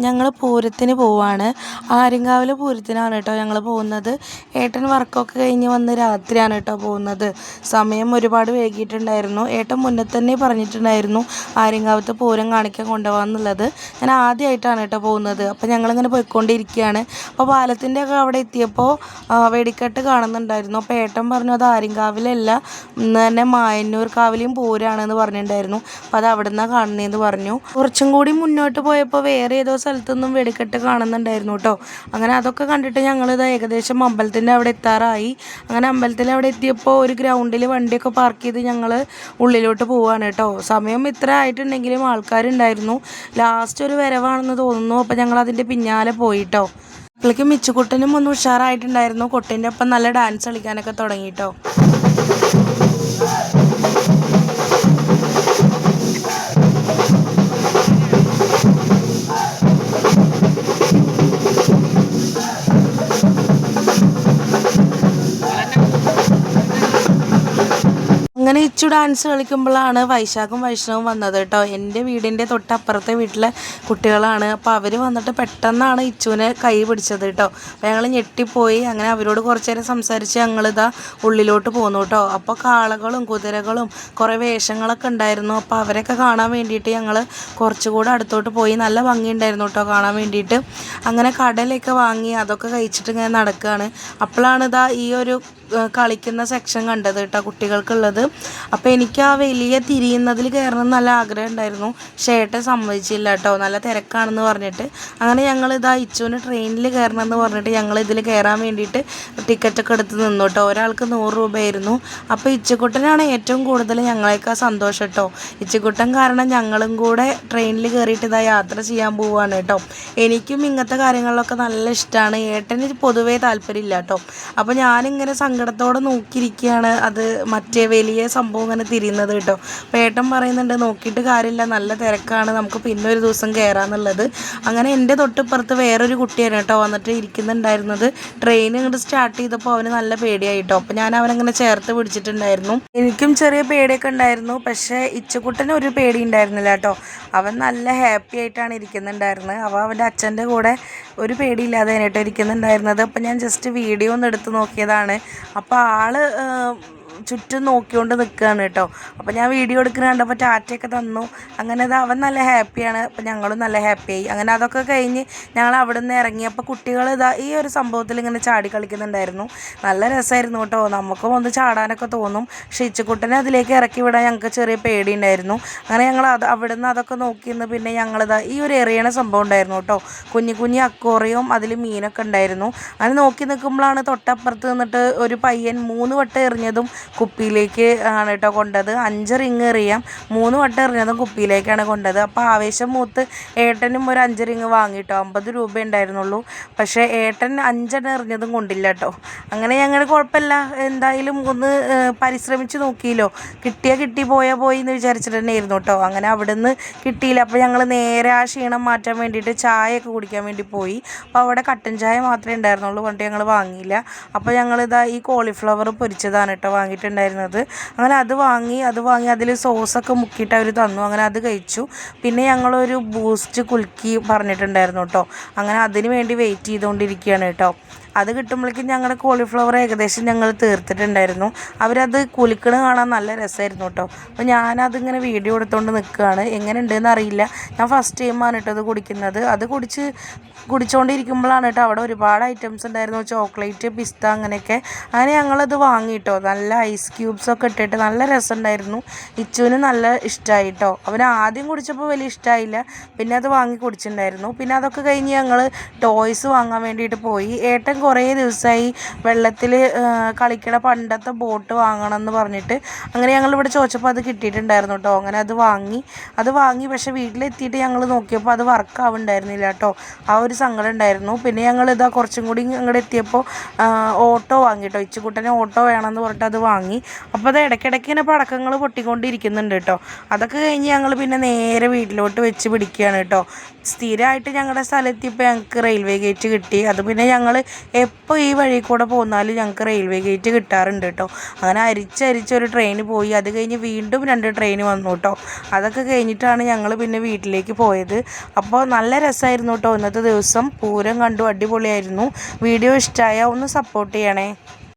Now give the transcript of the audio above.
ഞങ്ങൾ പൂരത്തിന് പോവാണ്. ആര്യങ്കാവിലെ പൂരത്തിനാണ് കേട്ടോ ഞങ്ങൾ പോകുന്നത്. ഏട്ടൻ വർക്കൊക്കെ കഴിഞ്ഞ് വന്ന് രാത്രിയാണ് കേട്ടോ പോകുന്നത്. സമയം ഒരുപാട് വൈകിയിട്ടുണ്ടായിരുന്നു. ഏട്ടൻ മുന്നേ തന്നെ പറഞ്ഞിട്ടുണ്ടായിരുന്നു ആര്യങ്കാവത്തെ പൂരം കാണിക്കാൻ കൊണ്ടുപോകാമെന്നുള്ളത്. ഞാൻ ആദ്യമായിട്ടാണ് കേട്ടോ പോകുന്നത്. അപ്പോൾ ഞങ്ങളിങ്ങനെ പോയിക്കൊണ്ടിരിക്കുകയാണ്. അപ്പോൾ പാലത്തിൻ്റെ ഒക്കെ അവിടെ എത്തിയപ്പോൾ വെടിക്കെട്ട് കാണുന്നുണ്ടായിരുന്നു. അപ്പോൾ ഏട്ടൻ പറഞ്ഞു അത് ആര്യങ്കാവിലല്ല, ഇന്ന് തന്നെ മായന്നൂർ കാവിലെയും പൂരമാണെന്ന് പറഞ്ഞിട്ടുണ്ടായിരുന്നു. അപ്പോൾ അത് അവിടെ നിന്നാണ് കാണുന്നതെന്ന് പറഞ്ഞു. കുറച്ചും കൂടി മുന്നോട്ട് പോയപ്പോൾ വേറെ ഏതോ സ്ഥലത്തുനിന്നും വെടിക്കെട്ട് കാണുന്നുണ്ടായിരുന്നു കേട്ടോ. അങ്ങനെ അതൊക്കെ കണ്ടിട്ട് ഞങ്ങളിത് ഏകദേശം അമ്പലത്തിൻ്റെ അവിടെ എത്താറായി. അങ്ങനെ അമ്പലത്തിൻ്റെ അവിടെ എത്തിയപ്പോൾ ഒരു ഗ്രൗണ്ടിൽ വണ്ടിയൊക്കെ പാർക്ക് ചെയ്ത് ഞങ്ങൾ ഉള്ളിലോട്ട് പോവാണ് കേട്ടോ. സമയം ഇത്ര ആയിട്ടുണ്ടെങ്കിലും ആൾക്കാരുണ്ടായിരുന്നു. ലാസ്റ്റ് ഒരു വരവാണെന്ന് തോന്നുന്നു. അപ്പോൾ ഞങ്ങൾ അതിൻ്റെ പിന്നാലെ പോയിട്ടോ. അപ്പോഴേക്കും മിച്ചുക്കുട്ടനും ഒന്ന് ഉഷാറായിട്ടുണ്ടായിരുന്നു. കുട്ടീൻ്റെ ഒപ്പം നല്ല ഡാൻസ് കളിക്കാനൊക്കെ തുടങ്ങിയിട്ടോ. അങ്ങനെ ഇച്ചു ഡാൻസ് കളിക്കുമ്പോഴാണ് വൈശാഖും വൈഷ്ണവും വന്നത് കേട്ടോ. എൻ്റെ വീടിൻ്റെ തൊട്ടപ്പുറത്തെ വീട്ടിലെ കുട്ടികളാണ്. അപ്പോൾ അവർ വന്നിട്ട് പെട്ടെന്നാണ് ഇച്ചുവിനെ കൈ പിടിച്ചത് കേട്ടോ. അപ്പോൾ ഞങ്ങൾ ഞെട്ടിപ്പോയി. അങ്ങനെ അവരോട് കുറച്ച് നേരം സംസാരിച്ച് ഞങ്ങളിതാ ഉള്ളിലോട്ട് പോന്നു കേട്ടോ. അപ്പോൾ കാളകളും കുതിരകളും കുറേ വേഷങ്ങളൊക്കെ ഉണ്ടായിരുന്നു. അപ്പോൾ അവരൊക്കെ കാണാൻ വേണ്ടിയിട്ട് ഞങ്ങൾ കുറച്ചുകൂടെ അടുത്തോട്ട് പോയി. നല്ല ഭംഗിയുണ്ടായിരുന്നു കേട്ടോ കാണാൻ വേണ്ടിയിട്ട്. അങ്ങനെ കടലൊക്കെ വാങ്ങി അതൊക്കെ കഴിച്ചിട്ട് ഇങ്ങനെ നടക്കുകയാണ്. അപ്പോഴാണ് ഇതാ ഈ ഒരു കളിക്കുന്ന സെക്ഷൻ കണ്ടത് കേട്ടോ, കുട്ടികൾക്കുള്ളത്. അപ്പോൾ എനിക്ക് ആ വലിയ തിരിയുന്നതിൽ കയറണം നല്ല ആഗ്രഹം ഉണ്ടായിരുന്നു. പക്ഷേ ഏട്ടൻ സമ്മതിച്ചില്ല കേട്ടോ, നല്ല തിരക്കാണെന്ന് പറഞ്ഞിട്ട്. അങ്ങനെ ഞങ്ങൾ ഇതാ ഇച്ചുവിന് ട്രെയിനിൽ കയറണം എന്ന് പറഞ്ഞിട്ട് ഞങ്ങൾ ഇതിൽ കയറാൻ വേണ്ടിയിട്ട് ടിക്കറ്റൊക്കെ എടുത്ത് നിന്നു കേട്ടോ. ഒരാൾക്ക് 100 രൂപയായിരുന്നു. അപ്പോൾ ഇച്ചുക്കുട്ടനാണ് ഏറ്റവും കൂടുതൽ ഞങ്ങളെക്കാൾ സന്തോഷം കേട്ടോ. ഇച്ചുക്കുട്ടൻ കാരണം ഞങ്ങളും കൂടെ ട്രെയിനിൽ കയറിയിട്ട് ഇതാ യാത്ര ചെയ്യാൻ പോവുകയാണ് കേട്ടോ. എനിക്കും ഇങ്ങനത്തെ കാര്യങ്ങളിലൊക്കെ നല്ല ഇഷ്ടമാണ്. ഏട്ടന് പൊതുവേ താല്പര്യമില്ല കേട്ടോ. അപ്പോൾ ഞാനിങ്ങനെ സങ്കടത്തോടെ നോക്കിയിരിക്കുകയാണ് അത് മറ്റേ വലിയ സംഭവം ഇങ്ങനെ തിരിയുന്നത് കേട്ടോ. അപ്പോൾ ഏട്ടൻ പറയുന്നുണ്ട് നോക്കിയിട്ട് കാര്യമില്ല, നല്ല തിരക്കാണ്, നമുക്ക് പിന്നെ ഒരു ദിവസം കയറാമെന്നുള്ളത്. അങ്ങനെ എൻ്റെ തൊട്ടിപ്പുറത്ത് വേറൊരു കുട്ടിയാണ് കേട്ടോ വന്നിട്ട് ഇരിക്കുന്നുണ്ടായിരുന്നത്. ട്രെയിൻ ഇങ്ങോട്ട് സ്റ്റാർട്ട് ചെയ്തപ്പോൾ അവന് നല്ല പേടിയായിട്ടോ. അപ്പോൾ ഞാൻ അവനങ്ങനെ ചേർത്ത് പിടിച്ചിട്ടുണ്ടായിരുന്നു. എനിക്കും ചെറിയ പേടിയൊക്കെ ഉണ്ടായിരുന്നു. പക്ഷേ ഇച്ചുക്കുട്ടന് ഒരു പേടി ഉണ്ടായിരുന്നില്ല കേട്ടോ. അവൻ നല്ല ഹാപ്പി ആയിട്ടാണ് ഇരിക്കുന്നുണ്ടായിരുന്നത്. അപ്പോൾ അവൻ്റെ അച്ഛൻ്റെ കൂടെ ഒരു പേടിയില്ലാതെ കേട്ടോ ഇരിക്കുന്നുണ്ടായിരുന്നത്. അപ്പോൾ ഞാൻ ജസ്റ്റ് വീഡിയോ ഒന്ന് എടുത്ത് നോക്കിയതാണ്. അപ്പോൾ ആള് ചുറ്റും നോക്കിക്കൊണ്ട് നിൽക്കുകയാണ് കേട്ടോ. അപ്പോൾ ഞാൻ വീഡിയോ എടുക്കുന്ന കണ്ടപ്പോൾ ടാറ്റയൊക്കെ തന്നു. അങ്ങനെ അത് അവൻ നല്ല ഹാപ്പിയാണ്. അപ്പോൾ ഞങ്ങളും നല്ല ഹാപ്പിയായി. അങ്ങനെ അതൊക്കെ കഴിഞ്ഞ് ഞങ്ങൾ അവിടെ നിന്ന് ഇറങ്ങിയപ്പോൾ കുട്ടികൾ ഇതാ ഈ ഒരു സംഭവത്തിൽ ഇങ്ങനെ ചാടി കളിക്കുന്നുണ്ടായിരുന്നു. നല്ല രസമായിരുന്നു കേട്ടോ. നമുക്കും ഒന്ന് ചാടാനൊക്കെ തോന്നും. പക്ഷേ ഇച്ചുക്കുട്ടനെ അതിലേക്ക് ഇറക്കി വിടാൻ ഞങ്ങൾക്ക് ചെറിയ പേടി ഉണ്ടായിരുന്നു. അങ്ങനെ ഞങ്ങൾ അവിടെ നിന്ന് അതൊക്കെ നോക്കിയിരുന്നു. പിന്നെ ഞങ്ങളിതാ ഈ ഒരു എറിയണ സംഭവം ഉണ്ടായിരുന്നു കേട്ടോ. കുഞ്ഞു കുഞ്ഞു അക്വേറിയവും അതിൽ മീനൊക്കെ ഉണ്ടായിരുന്നു. അങ്ങനെ നോക്കി നിൽക്കുമ്പോഴാണ് തൊട്ടപ്പുറത്ത് നിന്നിട്ട് ഒരു പയ്യൻ 3 വട്ടം എറിഞ്ഞതും കുപ്പിയിലേക്ക് ആണ് കേട്ടോ കൊണ്ടത്. 5 റിങ് എറിയാം, 3 വട്ടം എറിഞ്ഞതും കുപ്പിയിലേക്കാണ് കൊണ്ടത്. അപ്പോൾ ആവേശം മൂത്ത് ഏട്ടനും ഒരു 5 റിങ് വാങ്ങിട്ടോ. 50 രൂപ ഉണ്ടായിരുന്നുള്ളൂ. പക്ഷേ ഏട്ടൻ 5 എറിഞ്ഞതും കൊണ്ടില്ല കേട്ടോ. അങ്ങനെ ഞങ്ങൾ കുഴപ്പമില്ല, എന്തായാലും ഒന്ന് പരിശ്രമിച്ച് നോക്കിയല്ലോ, കിട്ടി പോയി എന്ന് വിചാരിച്ചിട്ട് തന്നെ ആയിരുന്നു കേട്ടോ. അങ്ങനെ അവിടെ നിന്ന് കിട്ടിയില്ല. അപ്പോൾ ഞങ്ങൾ നേരെ ആ ക്ഷീണം മാറ്റാൻ വേണ്ടിയിട്ട് ചായയൊക്കെ കുടിക്കാൻ വേണ്ടി പോയി. അപ്പോൾ അവിടെ കട്ടൻ ചായ മാത്രമേ ഉണ്ടായിരുന്നുള്ളൂ, കൊണ്ട് ഞങ്ങൾ വാങ്ങിയില്ല. അപ്പോൾ ഞങ്ങളിതാ ഈ കോളിഫ്ലവർ പൊരിച്ചതാണ് കേട്ടോ വാങ്ങിയിട്ടുണ്ടായിരുന്നത്. അങ്ങനെ അത് വാങ്ങി അതിൽ സോസൊക്കെ മുക്കിയിട്ട് അവർ തന്നു. അങ്ങനെ അത് കഴിച്ചു. പിന്നെ ഞങ്ങളൊരു ബൂസ്റ്റ് കുലുക്കി പറഞ്ഞിട്ടുണ്ടായിരുന്നു കേട്ടോ. അങ്ങനെ അതിന് വേണ്ടി വെയിറ്റ് ചെയ്തുകൊണ്ടിരിക്കുകയാണ് കേട്ടോ. അത് കിട്ടുമ്പോഴേക്കും ഞങ്ങളുടെ കോളിഫ്ലവർ ഏകദേശം ഞങ്ങൾ തീർത്തിട്ടുണ്ടായിരുന്നു. അവരത് കുലുക്കണ കാണാൻ നല്ല രസമായിരുന്നു കേട്ടോ. അപ്പോൾ ഞാനതിങ്ങനെ വീഡിയോ എടുത്തുകൊണ്ട് നിൽക്കുകയാണ്. എങ്ങനെ ഉണ്ടെന്ന് അറിയില്ല, ഞാൻ ഫസ്റ്റ് ടൈമാണ് കേട്ടോ അത് കുടിക്കുന്നത്. അത് കുടിച്ചുകൊണ്ടിരിക്കുമ്പോഴാണ് കേട്ടോ അവിടെ ഒരുപാട് ഐറ്റംസ് ഉണ്ടായിരുന്നു, ചോക്ലേറ്റ്, പിസ്ത, അങ്ങനെയൊക്കെ. അങ്ങനെ ഞങ്ങളത് വാങ്ങിയിട്ടോ. നല്ല ഐസ് ക്യൂബ്സൊക്കെ ഇട്ടിട്ട് നല്ല രസമുണ്ടായിരുന്നു. ഇച്ചുവിന് നല്ല ഇഷ്ടമായി കേട്ടോ. അവന് ആദ്യം കുടിച്ചപ്പോൾ വലിയ ഇഷ്ടമായില്ല, പിന്നെ അത് വാങ്ങി കുടിച്ചിട്ടുണ്ടായിരുന്നു. പിന്നെ അതൊക്കെ കഴിഞ്ഞ് ഞങ്ങൾ ടോയ്സ് വാങ്ങാൻ വേണ്ടിയിട്ട് പോയി. ഏട്ടൻ കുറേ ദിവസമായി വെള്ളത്തിൽ കളിക്കണ പണ്ടത്തെ ബോട്ട് വാങ്ങണം എന്ന് പറഞ്ഞിട്ട്. അങ്ങനെ ഞങ്ങളിവിടെ ചോദിച്ചപ്പോൾ അത് കിട്ടിയിട്ടുണ്ടായിരുന്നു കേട്ടോ. അങ്ങനെ അത് വാങ്ങി പക്ഷേ വീട്ടിലെത്തിയിട്ട് ഞങ്ങൾ നോക്കിയപ്പോൾ അത് വർക്ക് ആവുന്നുണ്ടായിരുന്നില്ല കേട്ടോ. ആ ഒരു സങ്കടം ഉണ്ടായിരുന്നു. പിന്നെ ഞങ്ങൾ ഇതാ കുറച്ചും കൂടി അങ്ങോട്ട് എത്തിയപ്പോൾ ഓട്ടോ വാങ്ങി കേട്ടോ. ഇച്ചുക്കുട്ടനെ ഓട്ടോ വേണമെന്ന് പറഞ്ഞിട്ട് അത് വാങ്ങി. അപ്പോൾ അത് ഇടയ്ക്കിടയ്ക്ക് ഇങ്ങനെ പടക്കങ്ങൾ പൊട്ടിക്കൊണ്ടിരിക്കുന്നുണ്ട് കേട്ടോ. അതൊക്കെ കഴിഞ്ഞ് ഞങ്ങൾ പിന്നെ നേരെ വീട്ടിലോട്ട് വെച്ച് പിടിക്കുകയാണ് കേട്ടോ. സ്ഥിരമായിട്ട് ഞങ്ങളുടെ സ്ഥലത്തെത്തിയപ്പോൾ ഞങ്ങൾക്ക് റെയിൽവേ ഗേറ്റ് കിട്ടി. അത് പിന്നെ ഞങ്ങൾ എപ്പോൾ ഈ വഴി കൂടെ പോന്നാലും ഞങ്ങൾക്ക് റെയിൽവേ ഗേറ്റ് കിട്ടാറുണ്ട് കേട്ടോ. അങ്ങനെ അരിച്ചൊരു ട്രെയിൻ പോയി, അത് കഴിഞ്ഞ് വീണ്ടും 2 ട്രെയിൻ വന്നു കേട്ടോ. അതൊക്കെ കഴിഞ്ഞിട്ടാണ് ഞങ്ങൾ പിന്നെ വീട്ടിലേക്ക് പോയത്. അപ്പോൾ നല്ല രസമായിരുന്നു കേട്ടോ ഇന്നത്തെ ദിവസം. പൂരം കണ്ടു, അടിപൊളിയായിരുന്നു. വീഡിയോ ഇഷ്ടമായ ഒന്ന് സപ്പോർട്ട് ചെയ്യണേ.